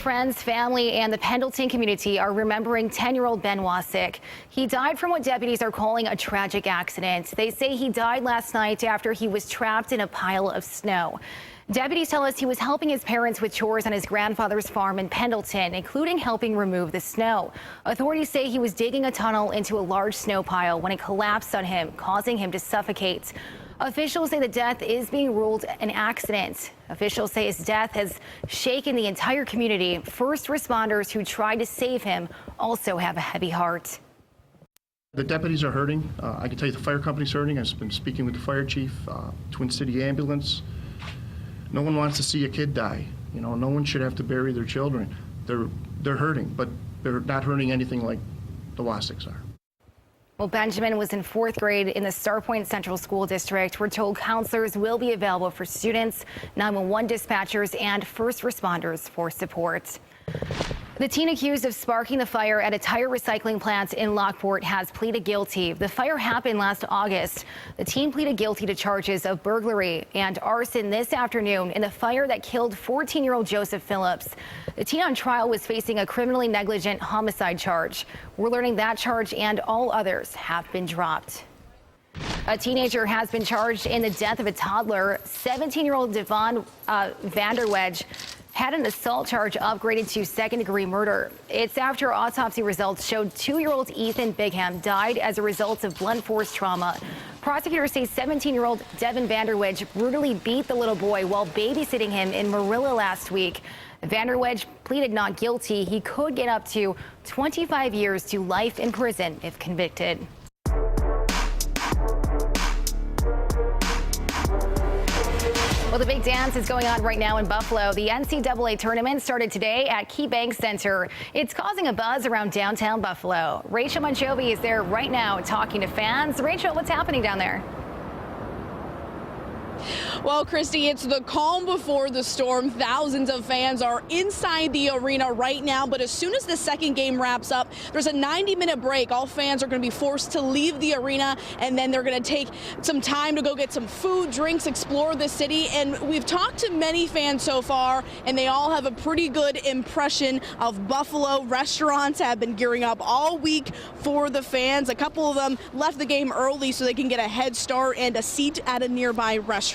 Friends, family, and the Pendleton community are remembering 10-year-old Ben Wasick. He died from what deputies are calling a tragic accident. They say he died last night after he was trapped in a pile of snow. Deputies tell us he was helping his parents with chores on his grandfather's farm in Pendleton, including helping remove the snow. Authorities say he was digging a tunnel into a large snow pile when it collapsed on him, causing him to suffocate. Officials say the death is being ruled an accident. Officials say his death has shaken the entire community. First responders who tried to save him also have a heavy heart. The deputies are hurting. I can tell you the fire company's hurting. I've been speaking with the fire chief, Twin City Ambulance. No one wants to see a kid die. You know, no one should have to bury their children. They're hurting, but they're not hurting anything like the Wasicks are. Well, Benjamin was in 4th grade in the Starpoint Central School District. We're told counselors will be available for students, 911 dispatchers, and first responders for support. The teen accused of sparking the fire at a tire recycling plant in Lockport has pleaded guilty. The fire happened last August. The teen pleaded guilty to charges of burglary and arson this afternoon in the fire that killed 14-year-old Joseph Phillips. The teen on trial was facing a criminally negligent homicide charge. We're learning that charge and all others have been dropped. A teenager has been charged in the death of a toddler. 17-year-old Devon Vanderwedge had an assault charge upgraded to second-degree murder. It's after autopsy results showed 2-year-old Ethan Bigham died as a result of blunt force trauma. Prosecutors say 17-year-old Devon Vanderwedge brutally beat the little boy while babysitting him in Marilla last week. Vanderwedge pleaded not guilty. He could get up to 25 years to life in prison if convicted. Well, the big dance is going on right now in Buffalo. The NCAA tournament started today at KeyBank Center. It's causing a buzz around downtown Buffalo. Rachel Monjovi is there right now talking to fans. Rachel, what's happening down there? Well, Christy, it's the calm before the storm. Thousands of fans are inside the arena right now, but as soon as the second game wraps up, there's a 90-minute break. All fans are going to be forced to leave the arena, and then they're going to take some time to go get some food, drinks, explore the city. And we've talked to many fans so far, and they all have a pretty good impression of Buffalo. Restaurants have been gearing up all week for the fans. A couple of them left the game early so they can get a head start and a seat at a nearby restaurant.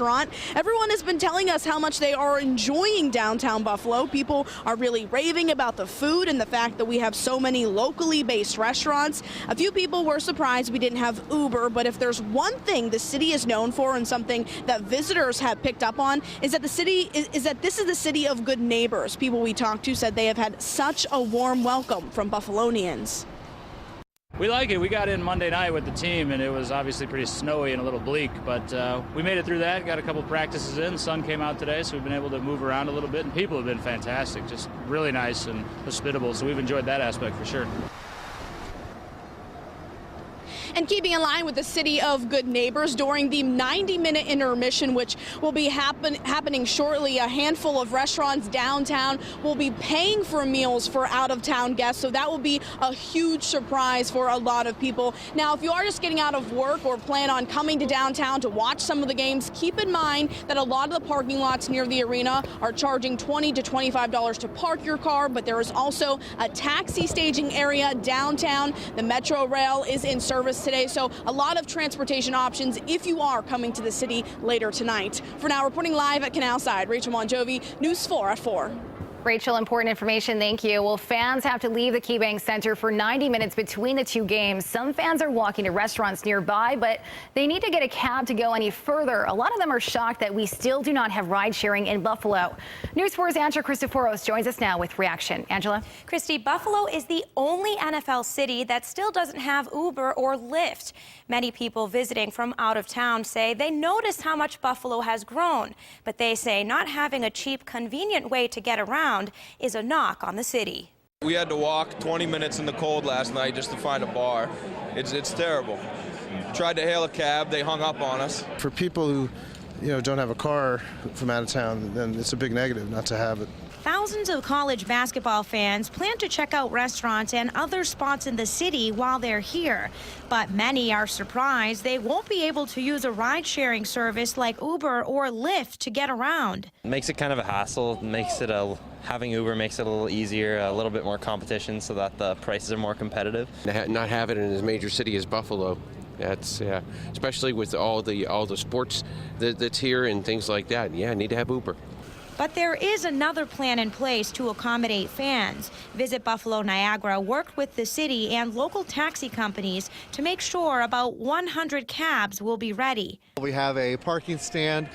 Everyone has been telling us how much they are enjoying downtown Buffalo. People are really raving about the food and the fact that we have so many locally based restaurants. A few people were surprised we didn't have Uber, but if there's one thing the city is known for and something that visitors have picked up on is that this is the city of good neighbors. People we talked to said they have had such a warm welcome from Buffalonians. We like it. We got in Monday night with the team, and it was obviously pretty snowy and a little bleak, but we made it through that, got a couple practices in. Sun came out today, so we've been able to move around a little bit, and people have been fantastic, just really nice and hospitable, so we've enjoyed that aspect for sure. And keeping in line with the city of good neighbors, during the 90-minute intermission, which will be happening shortly, a handful of restaurants downtown will be paying for meals for out-of-town guests, so that will be a huge surprise for a lot of people. Now, if you are just getting out of work or plan on coming to downtown to watch some of the games, keep in mind that a lot of the parking lots near the arena are charging $20 to $25 to park your car, but there is also a taxi staging area downtown. The Metro Rail is in service today, so a lot of transportation options if you are coming to the city later tonight. For now, reporting live at Canal Side, Rachel Monjovi, News 4 at 4. Rachel, important information. Thank you. Well, fans have to leave the KeyBank Center for 90 minutes between the two games. Some fans are walking to restaurants nearby, but they need to get a cab to go any further. A lot of them are shocked that we still do not have ride sharing in Buffalo. News 4's Angela Christoforos joins us now with reaction. Angela? Christy, Buffalo is the only NFL city that still doesn't have Uber or Lyft. Many people visiting from out of town say they notice how much Buffalo has grown, but they say not having a cheap, convenient way to get around is a knock on the city. We had to walk 20 minutes in the cold last night just to find a bar. It's terrible. Tried to hail a cab, they hung up on us. For people who, don't have a car from out of town, then it's a big negative not to have it. Thousands of college basketball fans plan to check out restaurants and other spots in the city while they're here. But many are surprised they won't be able to use a ride-sharing service like Uber or Lyft to get around. It makes it kind of a hassle, makes it a Having Uber makes it a little easier, a little bit more competition so that the prices are more competitive. Not have it in as major city as Buffalo. That's especially with all the sports that's here and things like that. Yeah, need to have Uber. But there is another plan in place to accommodate fans. Visit Buffalo Niagara worked with the city and local taxi companies to make sure about 100 cabs will be ready. We have a parking stand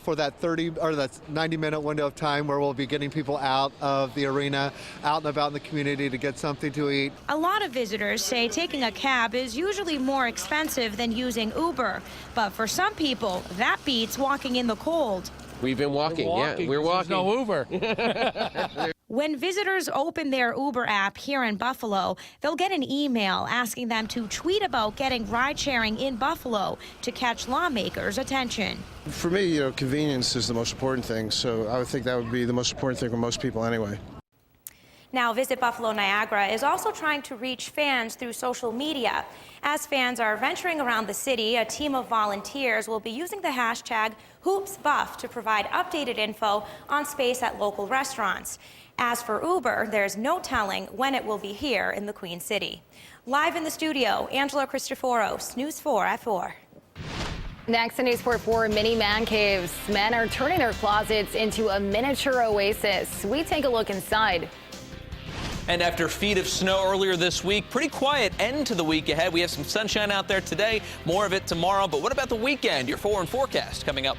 for that 90-minute window of time where we'll be getting people out of the arena, out and about in the community to get something to eat. A lot of visitors say taking a cab is usually more expensive than using Uber. But for some people, that beats walking in the cold. We've been walking. Yeah, we're walking. There's no Uber. When visitors open their Uber app here in Buffalo, they'll get an email asking them to tweet about getting ride-sharing in Buffalo to catch lawmakers' attention. For me, convenience is the most important thing, so I would think that would be the most important thing for most people anyway. Now, Visit Buffalo Niagara is also trying to reach fans through social media. As fans are venturing around the city, a team of volunteers will be using the hashtag HoopsBuff to provide updated info on space at local restaurants. As for Uber, there's no telling when it will be here in the Queen City. Live in the studio, Angela Cristoforos, News 4 at 4. Next in News 4, mini man caves. Men are turning their closets into a miniature oasis. We take a look inside. And after feet of snow earlier this week, pretty quiet end to the week ahead. We have some sunshine out there today, more of it tomorrow. But what about the weekend? Your 4 and forecast coming up.